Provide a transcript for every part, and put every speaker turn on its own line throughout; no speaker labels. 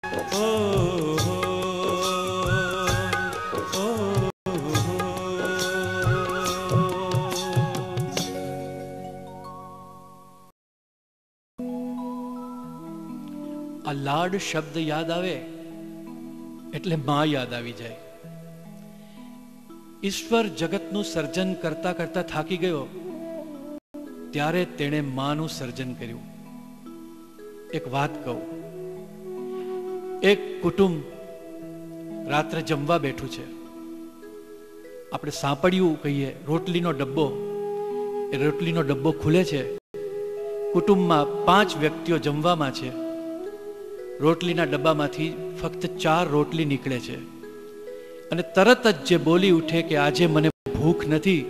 આ લાડ શબ્દ યાદ આવે એટલે માં યાદ આવી જાય. ઈશ્વર જગતનું સર્જન કરતા કરતા થાકી ગયો ત્યારે તેણે માનું સર્જન કર્યું. એક વાત કહું, એક કુટુંબ રાત્રે જમવા બેઠું છે. આપણે સાંપડ્યું કહીએ, રોટલીનો ડબ્બો. એ રોટલીનો ડબ્બો ખુલે છે. કુટુંબમાં 5 વ્યક્તિઓ જમવામાં છે. રોટલીના ડબ્બામાંથી ફક્ત 4 રોટલી નીકળે છે અને તરત જ જે બોલી ઉઠે કે આજે મને ભૂખ નથી,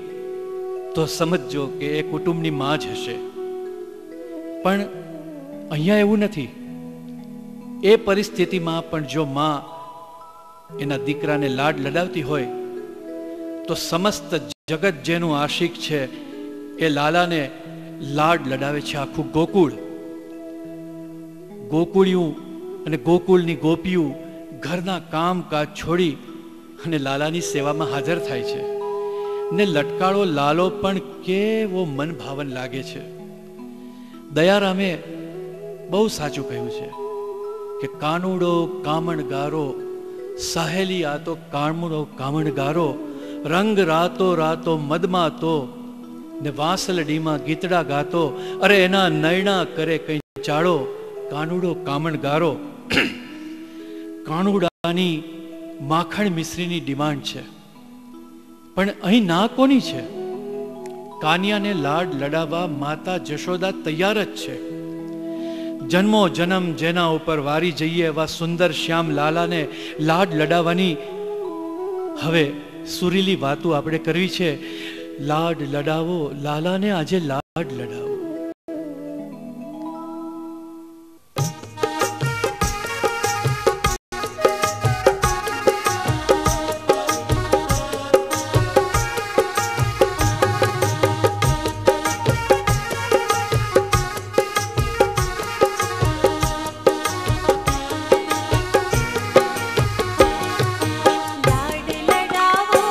તો સમજજો કે એ કુટુંબની માં જ હશે. પણ અહીંયા એવું નથી. એ પરિસ્થિતિમાં પણ જો માં એના દીકરાને લાડ લડાવતી હોય તો સમસ્ત જગત જેનું આશિક છે એ લાલાને લાડ લડાવે છે. આખું ગોકુળ, ગોકુળિયું અને ગોકુળની ગોપીઓ ઘરના કામકાજ છોડી અને લાલાની સેવામાં હાજર થાય છે. ને લટકાળો લાલો પણ કેવો મન ભાવન લાગે છે. દયારામે બહુ સાચું કહ્યું છે કે કાનુડો કામણગારો, સહેલી આ તો કામણો કામણગારો, રંગ રાતો રાતો મદમાં તો ને વાંસલડીમાં ગીતડા ગાતો, અરે એના નયણા કરે કઈ ચાળો, કાનુડો કામણગારો. કાનુડાની માખણ મિશ્રીની ડિમાન્ડ છે, પણ અહીં ના કોની છે? કાનિયાને લાડ લડાવવા માતા જશોદા તૈયાર જ છે. જન્મો જન્મ જેના ઉપર વારી જઈએ એવા સુંદર શ્યામ લાલાને લાડ લડાવવાની હવે સુરીલી વાતો આપણે કરવી છે. લાડ લડાવો લાલાને, આજે લાડ લડાવો.
લાડ લડાવો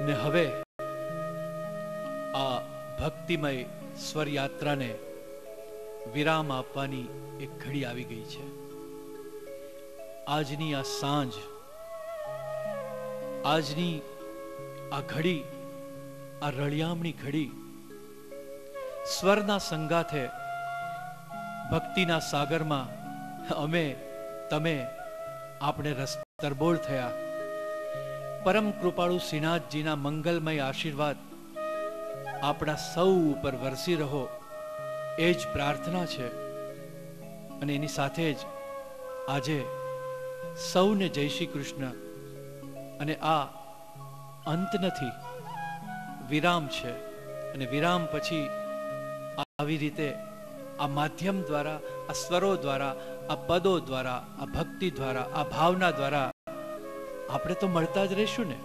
ને હવે આ ભક્તિમય સ્વર યાત્રાને વિરામ આપવાની એક ઘડી આવી ગઈ છે. આજની આ સાંજ, આજની આ ઘડી, આ રળિયામણી ઘડી સ્વરના સંગાથે ભક્તિના સાગરમાં અમે તમે આપણે રસ તરબોળ થયા. પરમ કૃપાળુ શ્રીનાથજીના મંગલમય આશીર્વાદ આપણા સૌ ઉપર વરસી રહો એ જ પ્રાર્થના છે. અને એની સાથે જ આજે સૌને જય શ્રી કૃષ્ણ. અને આ અંત નથી, વિરામ છે. અને વિરામ પછી આવી રીતે આ માધ્યમ દ્વારા, આ સ્વરો દ્વારા, આ પદો દ્વારા, આ ભક્તિ દ્વારા, આ ભાવના દ્વારા આપણે તો મળતા જ રહીશું ને.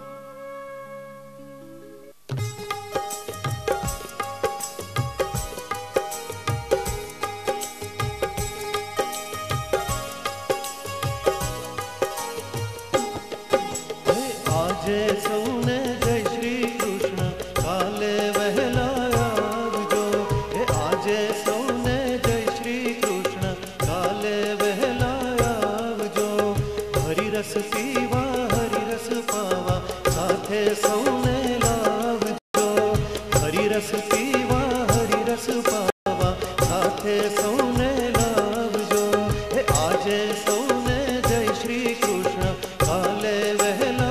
આજે સૌને જય શ્રી કૃષ્ણ, કાલે વહેલા આવજો. આજે સૌને જય શ્રી કૃષ્ણ, કાલે વહેલા આવજો. હરિરસ પીવા, હરિરસ પાવા, સાથે સૌને લાવજો. હરિરસ પીવા, હરિરસ પાવા, સાથે સૌને લાવજો. આજે સૌને જય શ્રી કૃષ્ણ, કાલે વહેલા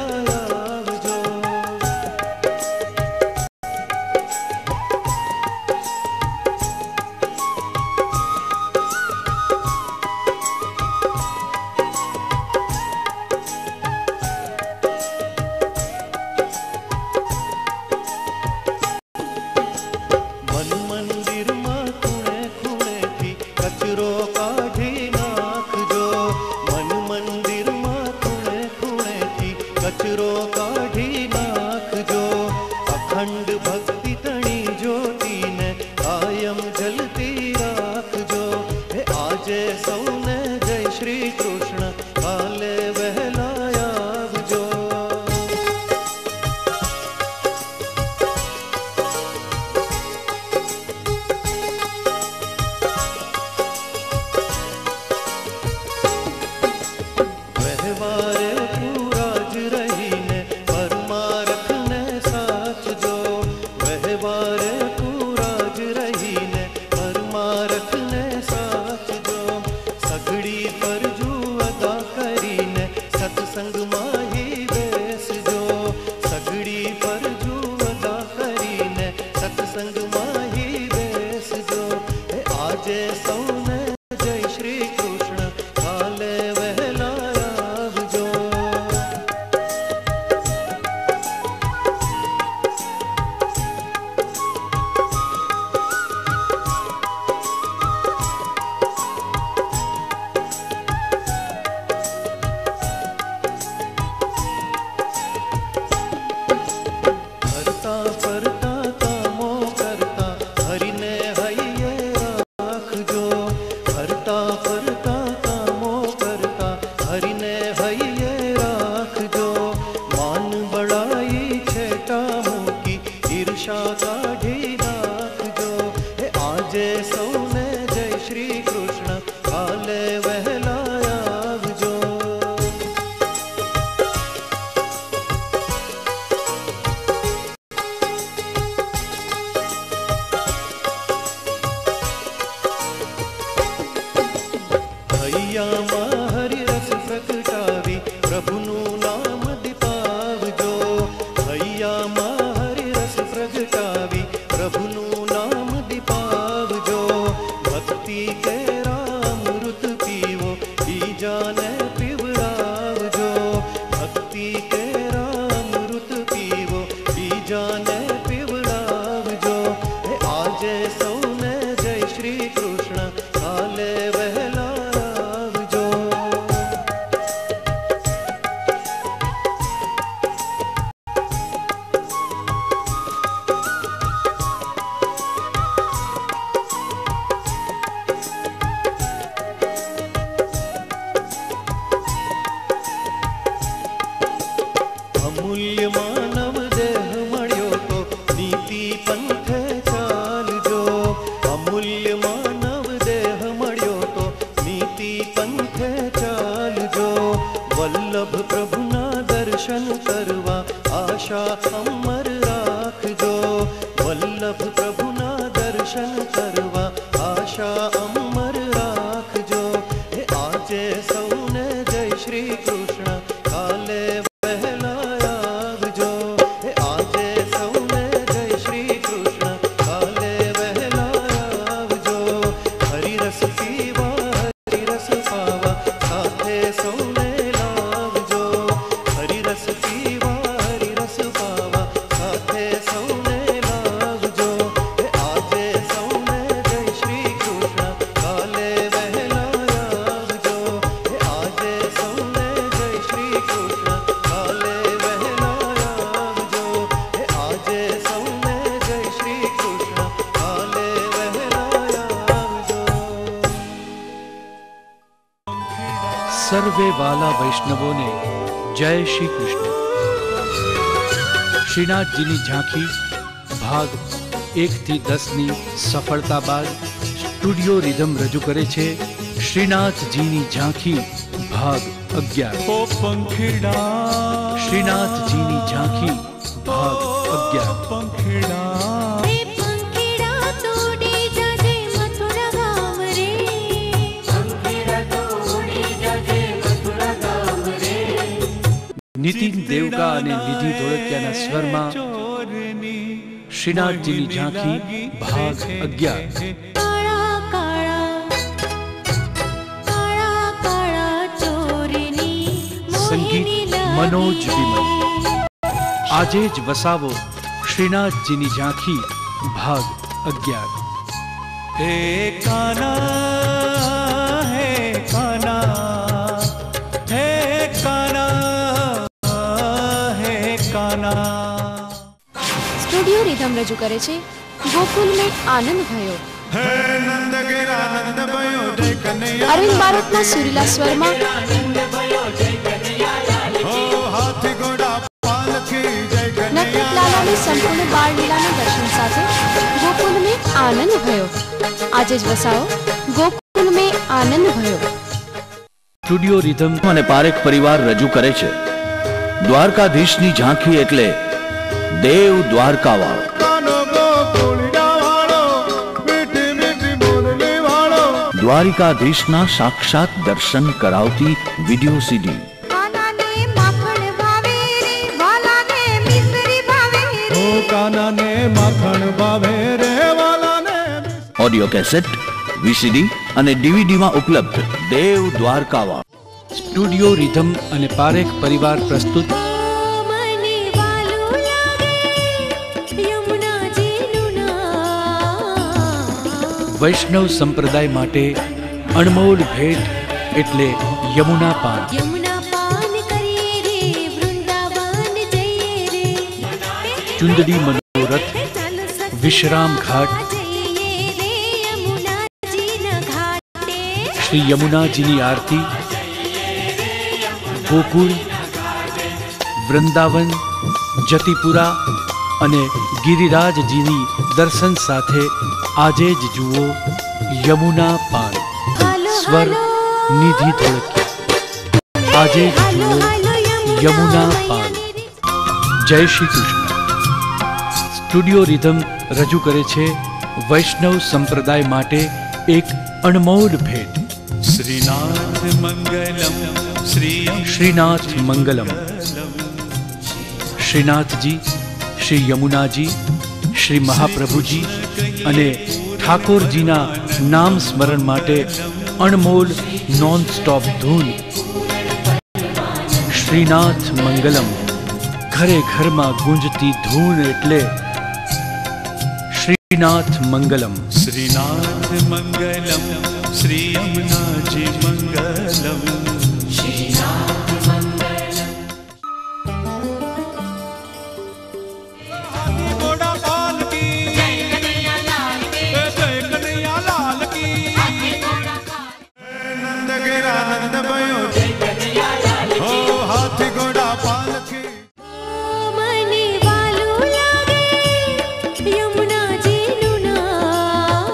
अमर राखजो। वल्लभ प्रभुना दर्शन करवा आशा अमर राखजो। हे आजे सौने जय श्री कृष्ण काले वहेला आवजो। हे आजे सौने जय श्री कृष्ण काले वहेला आवजो। हरि रस पीवा हरि रस पावा साथे सौने लावजो। हरि रस पीवा हरि रस पावा साथे सौने लावजो। हे आजे सौने जय श्री कृष्ण काले वहेला आवजो। हे आजे सौने जय श्री कृष्ण काले वहेला आवजो। हे आजे सौने जय श्री कृष्ण काले वहेला आवजो।
सर्वे वाला वैष्णवों ने जय श्री कृष्ण। श्रीनाथजीની ઝાંખી ભાગ 1 થી 10ની સફળતા બાદ સ્ટુડિયો રિધમ રજૂ કરે છે શ્રીનાથજીની ઝાંખી ભાગ 11।
ઓ પંખીડા
શ્રીનાથજીની ઝાંખી ભાગ 11।
પંખીડા
हे पंखीड़ा तोड़ी जाजे मथुरा गाम रे। पंखीड़ा तोड़ी जाजे मथुरा गाम रे।
નીતિન દેવકા અને નિધિ ધોળકિયાના સ્વરમાં
ચોરની
શ્રીનાથજીની ઝાંખી ભાગ 11।
काळा काळा काळा काळा चोरनी
संगीत मनोज विमल। આજે જ વસાવો શ્રીનાથજીની ઝાંખી ભાગ 11।
हे काना हे काना हे काना हे काना।
સ્ટુડિયો રિધમ રજૂ કરે છે ગોકુલ મેં આનંદ ભયો।
હે નંદ ગેરા નંદ ભયો જય કનૈયા।
અરવિંદ બારોટના સુરીલા સ્વરમાં
ઓ હાથી ઘોડા પાલખી જય કનૈયા।
નટવરલાલાની સંપૂર્ણ બાળ લીલાના દર્શન સાથે ગોકુલ મેં આનંદ ભયો। આજે જ વસાવો ગોકુલ મેં આનંદ ભયો।
સ્ટુડિયો રિધમ
અને પારેખ પરિવાર રજૂ કરે છે દ્વારકાધીશની ઝાંખી એટલે દેવ દ્વારકાવાળો।
કાનો ગોકુળિયા વાળો મીઠી મીઠી બોલની વાળો।
દ્વારિકાધીશના સાક્ષાત દર્શન કરાવતી વિડિયો સીડી।
काना ने माखण भावे रे वाला ने मिश्री भावे रे।
ઓ કાનાને માખણ ભાવે રે વાલાને।
ઓડિયો કેસેટ વીસીડી અને ડીવીડીમાં ઉપલબ્ધ દેવ દ્વારકાવાળો।
સ્ટુડિયો રિધમ અને પારેખ પરિવાર પ્રસ્તુત
મને વાલું લાગે યમુના જીનું નામ।
વૈષ્ણવ સંપ્રદાય માટે અણમોલ ભેટ એટલે યમુના પાન।
यमुना पान करिए रे वृंदावन जइए रे।
ચુંદડી મનોરથ
चालो सखी
વિશ્રામ ઘાટ
जइए रे यमुना जी न घाटे।
શ્રી યમુનાજીની આરતી ગોકુળ વૃંદાવન જતિપુરા અને ગિરિરાજજીની દર્શન સાથે આજે જ જુઓ યમુના પાન।
हालो
સ્વર નિધિ ધોળકિયા। આજે જ જુઓ યમુના પાન। જય શ્રી કૃષ્ણ। સ્ટુડિયો રિધમ રજૂ કરે છે વૈષ્ણવ સંપ્રદાય માટે એક અણમોલ ભેટ
શ્રીનાથ મંગલમ શ્રીયમ
શ્રીનાથ મંગલમ। શ્રીનાથજી શ્રી યમુનાજી શ્રી મહાપ્રભુજી અને ઠાકોરજીના નામ સ્મરણ માટે અણમોલ નોન સ્ટોપ ધૂન। શ્રીનાથ મંગલમ ઘરે ઘરમાં ગુંજતી ધૂન એટલે શ્રીનાથ મંગલમ।
શ્રીનાથ મંગલમ શ્રી યમુનાજી મંગલમ। ઘોડા પાલકી જય કનૈયા લાલ કી। નંદ ગેરા નંદ ભયો જય કનૈયા લાલ કી। ઓ હાથી ઘોડા પાલકી
મને વાલું લાગે યમુના જીનું નામ।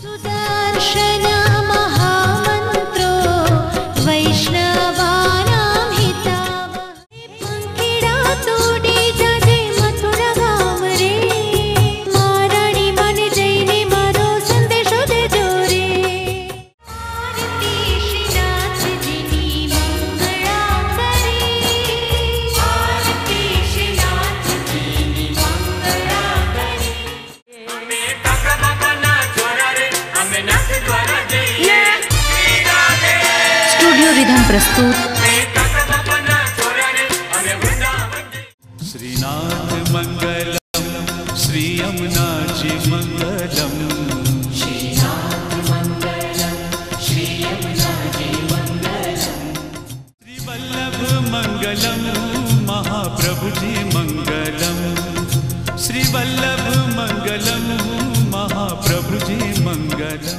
સુદર્શન મહામંત્રો
प्रस्तुत
श्रीनाथ मंगलम श्री यमुना जी मंगलम श्री वल्लभ मंगलम महाप्रभु जी मंगलम श्री वल्लभ मंगलम महाप्रभु जी मंगलम।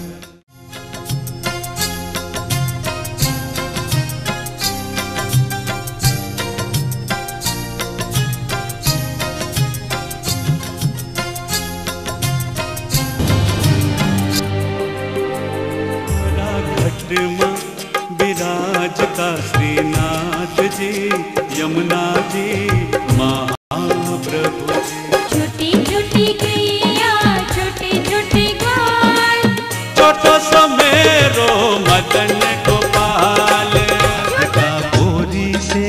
विराजता श्रीनाथ जी यमुना जी महाप्रभु
छोटी छोटी गैया छोटे छोटे ग्वाल
छोटो समेरो मदन गोपाल गोरी से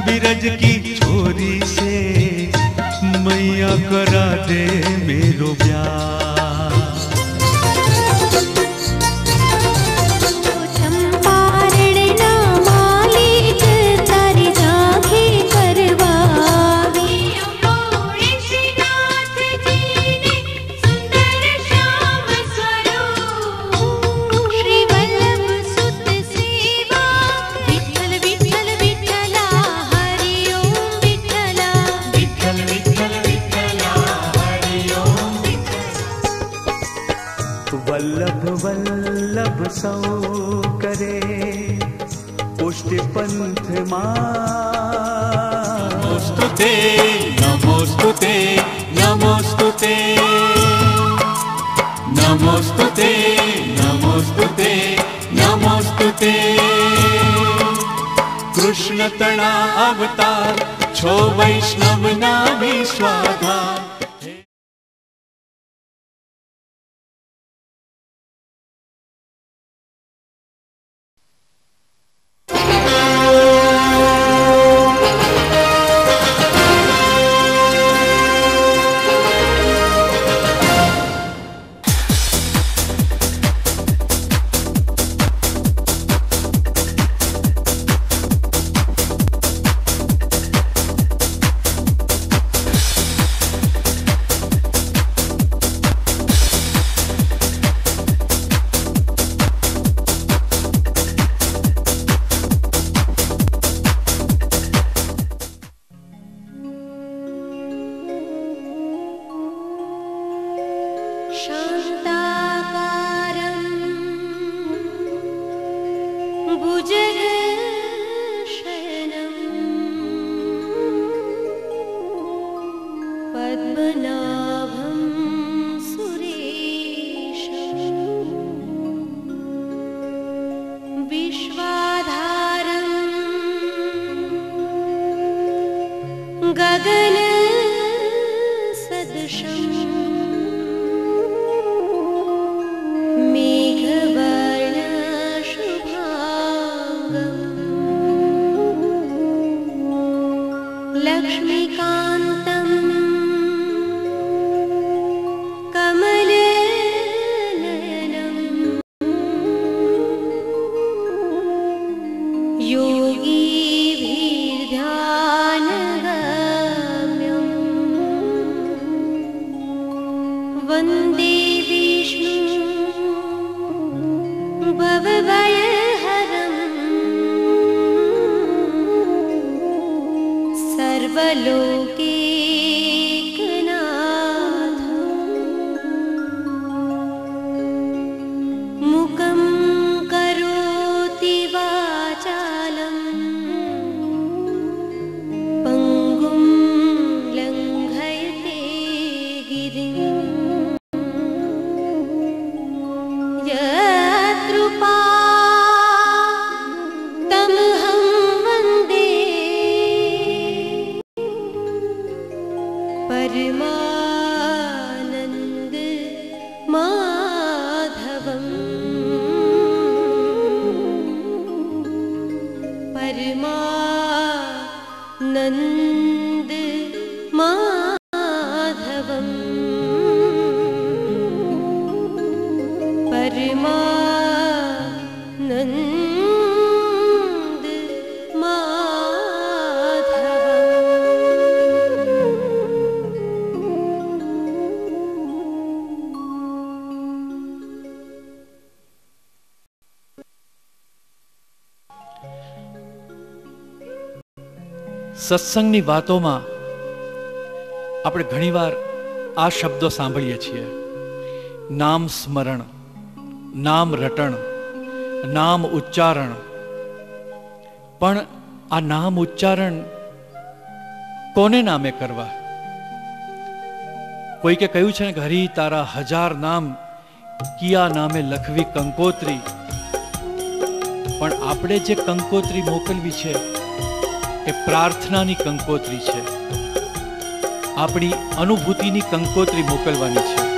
बिरज की छोरी से मैया करा दे मेरो ब्याह।
वल्लभ वल्लभ सौ करे पुष्टि पंथ
नमोस्तुते नमोस्तुते नमोस्तुते नमोस्तुते नमोस्तुते नमोस्तुते कृष्ण तना अवतार छो वैष्णव ना विश्वाधार।
शान्ताकारं भुजगशयनं पद्मनाभं सुरेशं विश्वाधारं गगनसदृशं लक्ष्मीकान्तं कमलनयनं योगीभिर्ध्यानगम्यं वन्दे विष्णु भवभयहरम् सर्वलोकैकनाथं मुखं करोति वाचालं पङ्गुं लङ्घयते गिरिं यत्कृपा तमहं वन्दे परमानन्द माधवम् परमानन्द माधवम् परमानन्द
સત્સંગની વાતોમાં આપણે ઘણીવાર આ શબ્દો સાંભળીએ છીએ, નામ સ્મરણ, નામ રટણ, નામ ઉચ્ચારણ. પણ આ નામ ઉચ્ચારણ કોને નામે કરવા? કોઈકે કહ્યું છે ને કે હરી તારા 1000 નામ કિયા નામે લખવી કંકોત્રી. પણ આપણે જે કંકોત્રી મોકલવી છે એ પ્રાર્થનાની કંકોત્રી છે, આપણી અનુભૂતિની કંકોત્રી મોકલવાની છે.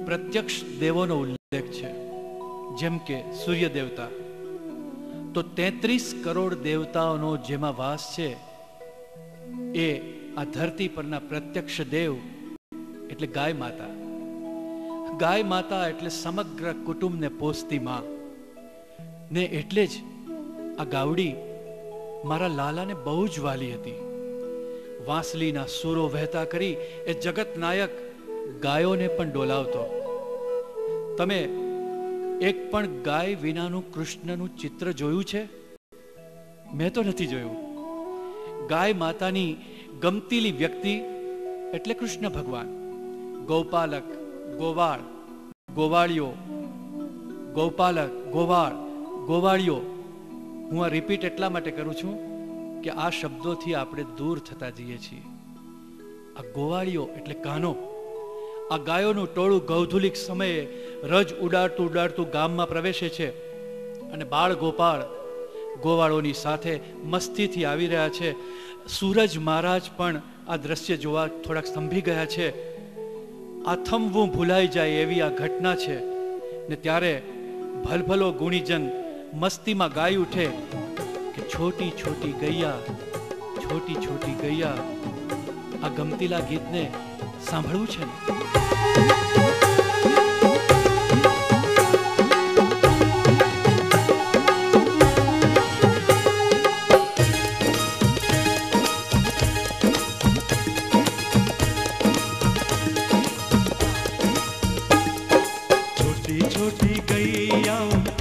પ્રત્યક્ષ દેવોનો ઉલ્લેખ છે, જેમ કે સૂર્ય દેવતા. તો 33 કરોડ દેવતાઓનો જેમાં વાસ છે એ આ ધરતી પરના પ્રત્યક્ષ દેવ એટલે ગાય માતા. ગાય માતા એટલે સમગ્ર કુટુંબને પોષતી માં ને એટલે જ આ ગાવડી મારા લાલાને બહુ જ વાલી હતી. વાંસલીના સૂરો વહેતા કરી એ જગત નાયક ગાયોને પણ ડોલાવતો. તમે એક પણ ગાય વિનાનું કૃષ્ણનું ચિત્ર જોયું છે? મેં તો નથી જોયું. ગાય માતાની ગમતીલી વ્યક્તિ એટલે કૃષ્ણ ભગવાન. ગૌપાલક, ગોવાળ, ગોવાળીઓ, ગૌપાલક, ગોવાળ, ગોવાળીઓ. હું આ રિપીટ એટલા માટે કરું છું કે આ શબ્દોથી આપણે દૂર થતા જઈએ છીએ. આ ગોવાળીઓ એટલે કાનો. આ ગાયોનું ટોળું ગૌધુલિક સમયે રજ ઉડાડતું ઉડાડતું ગામમાં પ્રવેશે છે અને બાળ ગોપાળ ગોવાળોની સાથે મસ્તીથી આવી રહ્યા છે. સૂરજ મહારાજ પણ આ દ્રશ્ય જોવા થોડાક સ્તંભી ગયા છે. આ થમવું ભૂલાઈ જાય એવી આ ઘટના છે. ને ત્યારે ભલભલો ગુણીજન મસ્તીમાં ગાઈ ઉઠે કે છોટી છોટી ગૈયા, છોટી છોટી ગૈયા. આ ગમતીલા ગીતને સાંભળવું છે ને?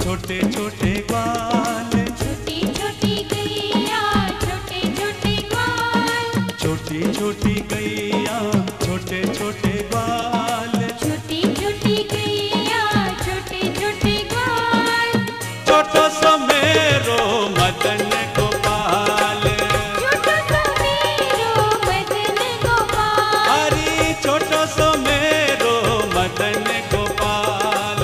छोटे छोटे ग्वाल,
छोटी छोटी गैया, छोटे छोटे ग्वाल,
छोटी छोटी गैया, छोटे छोटे ग्वाल,
छोटी छोटी गैया, छोटे छोटे ग्वाल,
छोटो सो मेरो मदन गोपाल,
छोटो सो मेरो मदन गोपाल,
हरी छोटो सो मेरो मदन गोपाल,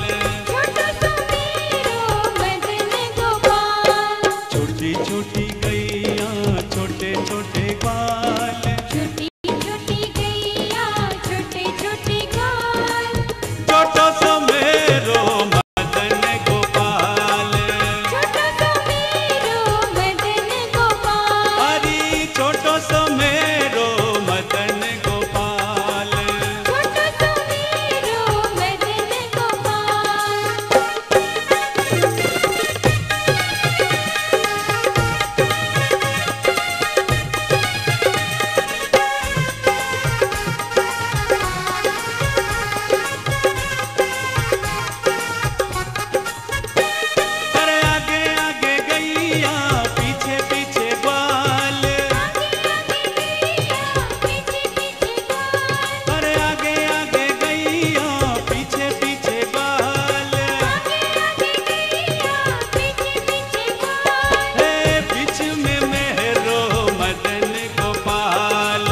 छोटो सो मेरो मदन गोपाल,
छोटी छोटी गैया, छोटे छोटे ग्वाल,
छोटी छोटी गैया, छोटे छोटे ग्वाल,
छोटो सो मेरो मदन गोपाल,
छोटो सो मेरो मदन गोपाल,
हरी छोटो सो मेरो मदन गोपाल,
छोटो सो मेरो मदन गोपाल.
अरे आगे आगे गैया, पीछे पीछे ग्वाल,
पीछे पीछे ग्वाल,
अरे आगे आगे गैया, पीछे पीछे ग्वाल,
आगे आगे गैया, पीछे पीछे ग्वाल,
हे बीच में मेरो मदन गोपाल,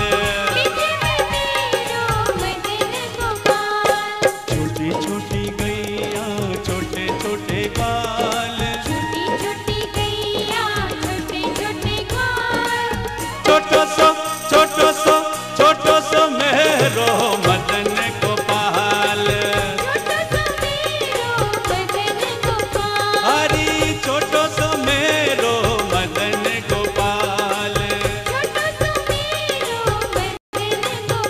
पीछे में मेरो मदन गोपाल,
छोटी छोटी गैया, छोटे छोटे ग्वाल,
छोटी छोटी गैया, छोटे छोटे ग्वाल,
छोटो सो छोटो सो छोटो सो मेरो मदन गोपाल,
छोटो सो मेरो मदन गोपाल,
हरी छोटो सो मेरो मदन गोपाल,
छोटो सो मेरो मदन गोपाल.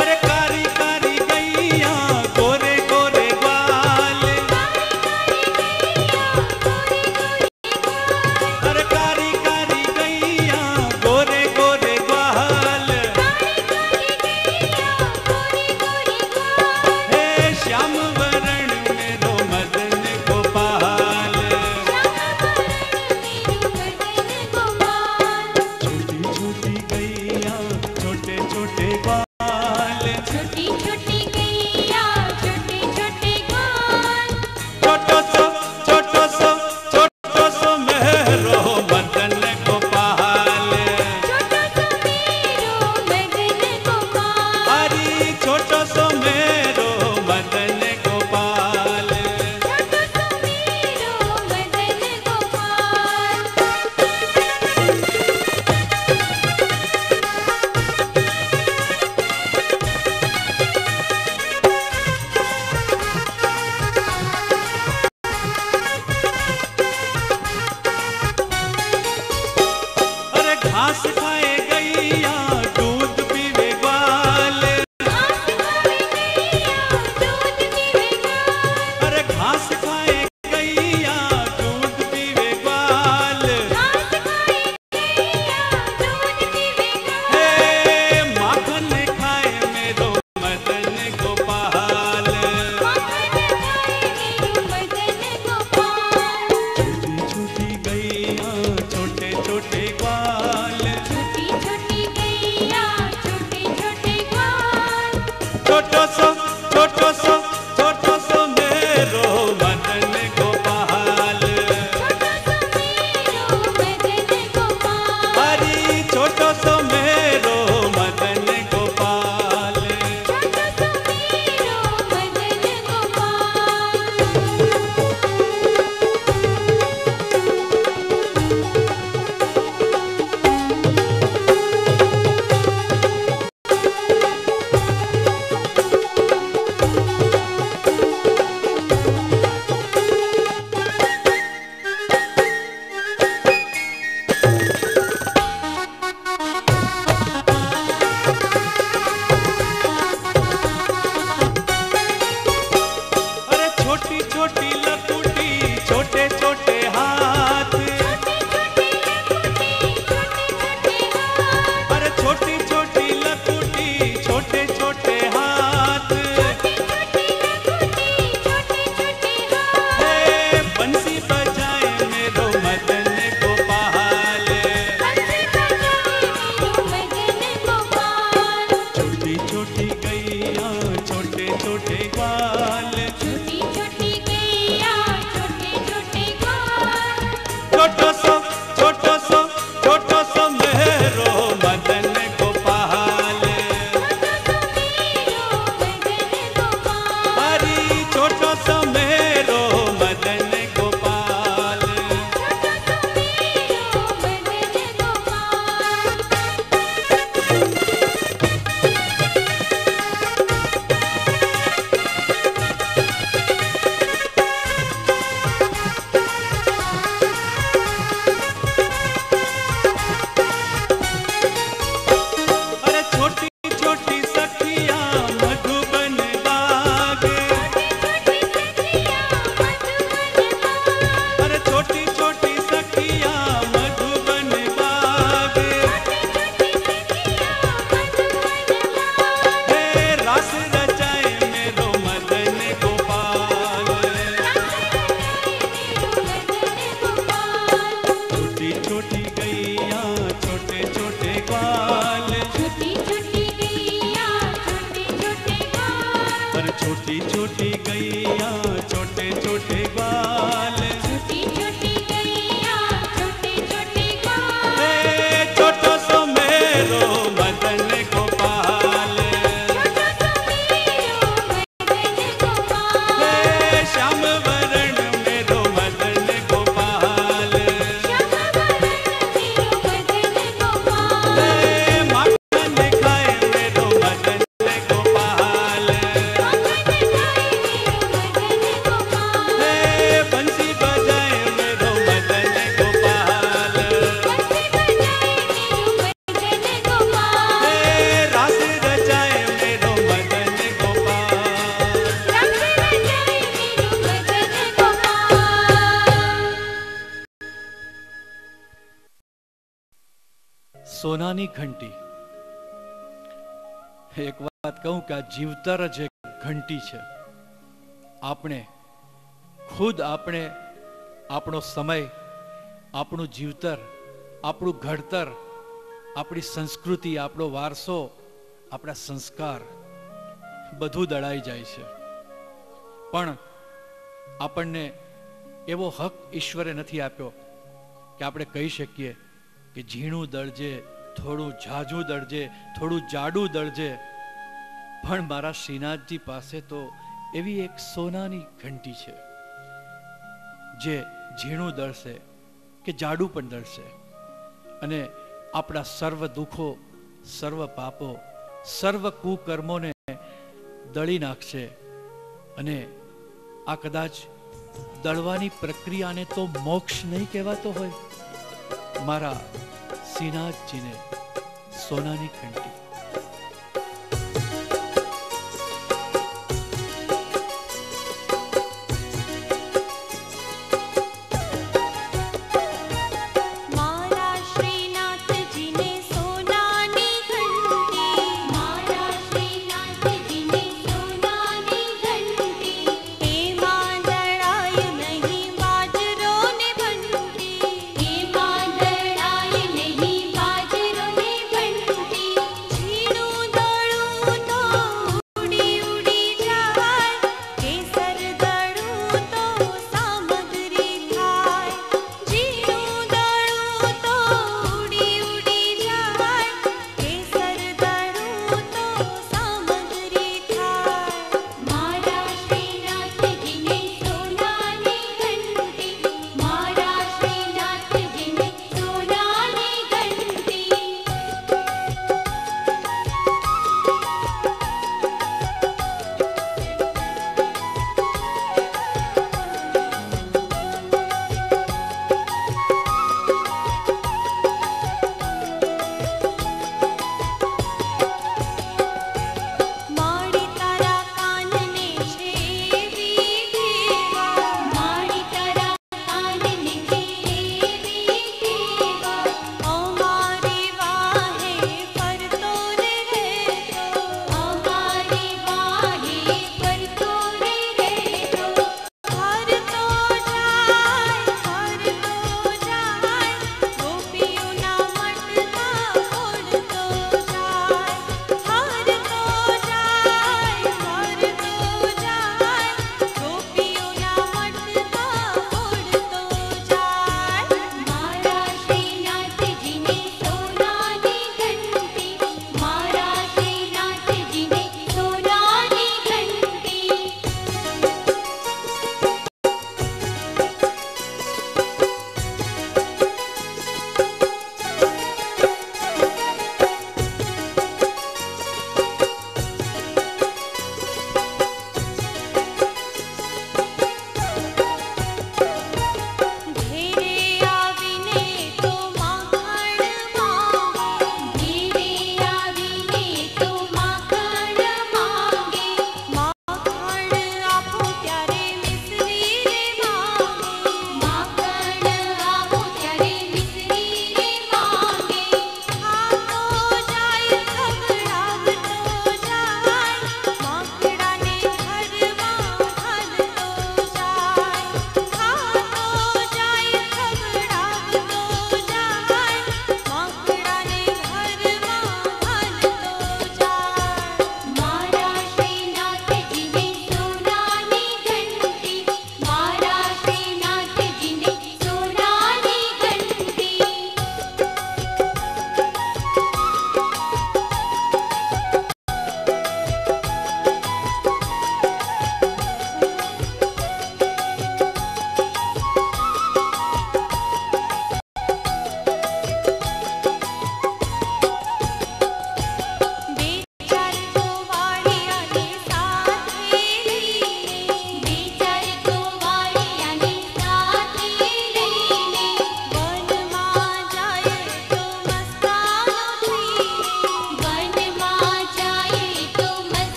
अरे कारी कारी गैया, गोरे गोरे ग्वाल, अरे कारी कारी गैया, गोरे गोरे ग्वाल, हे श्याम वरण मेरो मदन गोपाल, छोटी छोटी गैया, छोटे छोटे ग्वाल,
छोटी छोटी गैया, छोटे छोटे ग्वाल,
छोटो सो छोटो सो छोटो सो मेरो मदन गोपाल,
छोटो सो मेरो मदन गोपाल,
हरी छोटो सो मेरो मदन गोपाल,
छोटो सो मेरो मदन गोपाल.
छोटो सो छोटो सो छोटो सो मेरो मदन गोपाल। हरी छोटो सो मेरो मदन गोपाल। अरे छोटी छोटी लकुटी छोटे छोटे हाथ। अरे छोटी छोटी लकुटी छोटे छोटे हाथ। हे बंसी बजाए मेरो मदन गोपाल। छोटी छोटी गैया छोटे छोटे ग्वाल। छोटो सो छोटो सो छोटो सो मेरो मदन गोपाल। हरी छोटो सो मेरो मदन गोपाल। अरे छोटी छोटी सखिया मधुबन बाग। अरे छोटी छोटी सखिया मधुबन बाग। हे रास रचाए मेरो मदन गोपाल। छोटी छोटी गैया छोटे छोटे ग्वाल। पर छोटी छोटी गैया छोटे छोटे ग्वाल। हे छोटो सो मेरो मदन गोपाल। हे श्याम वरण मेरो मदन गोपाल। हे माखन खाए मेरो मदन गोपाल। हे बंसी बजाए मेरो मदन गोपाल। हे रास रचाए मेरो मदन गोपाल।
સોનાની ઘંટી. એક વાત કહું કે આ જીવતર જ એક ઘંટી છે. આપણે ખુદ આપણે આપણો સમય, આપણું જીવતર, આપણું ઘડતર, આપણી સંસ્કૃતિ, આપણો વારસો, આપણા સંસ્કાર બધું દળાઈ જાય છે. પણ આપણને એવો હક ઈશ્વરે નથી આપ્યો કે આપણે કહી શકીએ કે ઝીણું દળજે, થોડું ઝાઝું દળજે, થોડું જાડું દળજે. પણ મારા શ્રીનાથજી પાસે તો એવી એક સોનાની ઘંટી છે જે ઝીણું દળશે કે જાડું પણ દળશે અને આપણા સર્વ દુઃખો, સર્વ પાપો, સર્વ કુકર્મોને દળી નાખશે. અને આ કદાચ દળવાની પ્રક્રિયાને તો મોક્ષ નહીં કહેવાતો હોય. મારા શ્રીનાથજીને સોનાની ઘંટી.
મારા શ્રીનાથજીને સોનાની ઘંટી. મારા શ્રીનાથજીને સોનાની ઘંટી. એમાં દળાય નહીં બાજરો ને ભંટી. એમાં દળાય નહીં બાજરો ને ભંટી.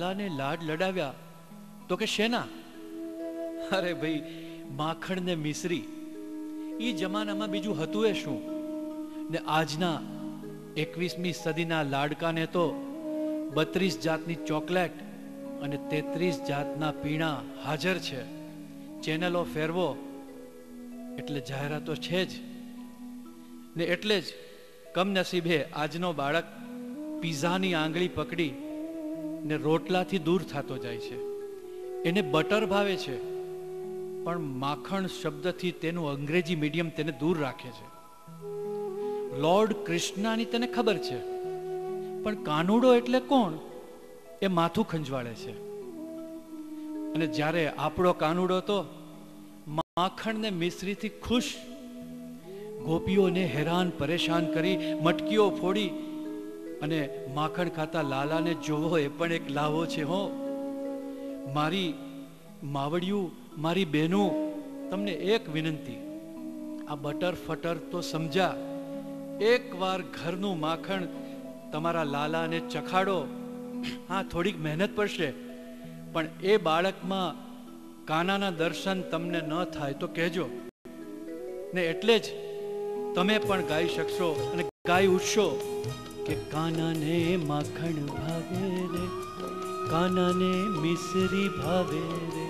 લાલાને લાડ લડાવ્યા તો કે શેના? અરે ભાઈ, માખણ ને મિશ્રી, એ જમાનામાં બીજું હતું એ શું? ને આજના 21મી સદીના લાડકાને તો 32 જાતની ચોકલેટ અને 33 જાતના પીણા હાજર છે. ચેનલો ફેરવો એટલે જાહેરાતો છે જ. ને એટલે જ કમનસીબે આજનો બાળક પીઝાની આંગળી પકડી ને રોટલાથી દૂર થતો જાય છે. એને બટર ભાવે છે, પણ માખણ શબ્દથી તેનું અંગ્રેજી મીડિયમ તેને દૂર રાખે છે. લોર્ડ કૃષ્ણની તેને ખબર છે, પણ કાનુડો એટલે કોણ એ માથું ખંજવાળે છે. અને જ્યારે આપણો કાનુડો તો માખણ ને મિશ્રીથી ખુશ, ગોપીઓને હેરાન પરેશાન કરી મટકીઓ ફોડી અને માખણ ખાતા લાલાને જોવો એ પણ એક લાવો છે. હો મારી માવડિયું, મારી બહેનું, તમને એક વિનંતી, આ બટર ફટર તો સમજા, એકવાર ઘરનું માખણ તમારા લાલાને ચખાડો. હા, થોડીક મહેનત પડશે, પણ એ બાળકમાં કાનાના દર્શન તમને ન થાય તો કહેજો. ને એટલે જ તમે પણ ગાઈ શકશો અને ગાઈ ઉઠશો કે કાનાને માખણ ભાવે રે, કાનાને મિશ્રી ભાવે રે.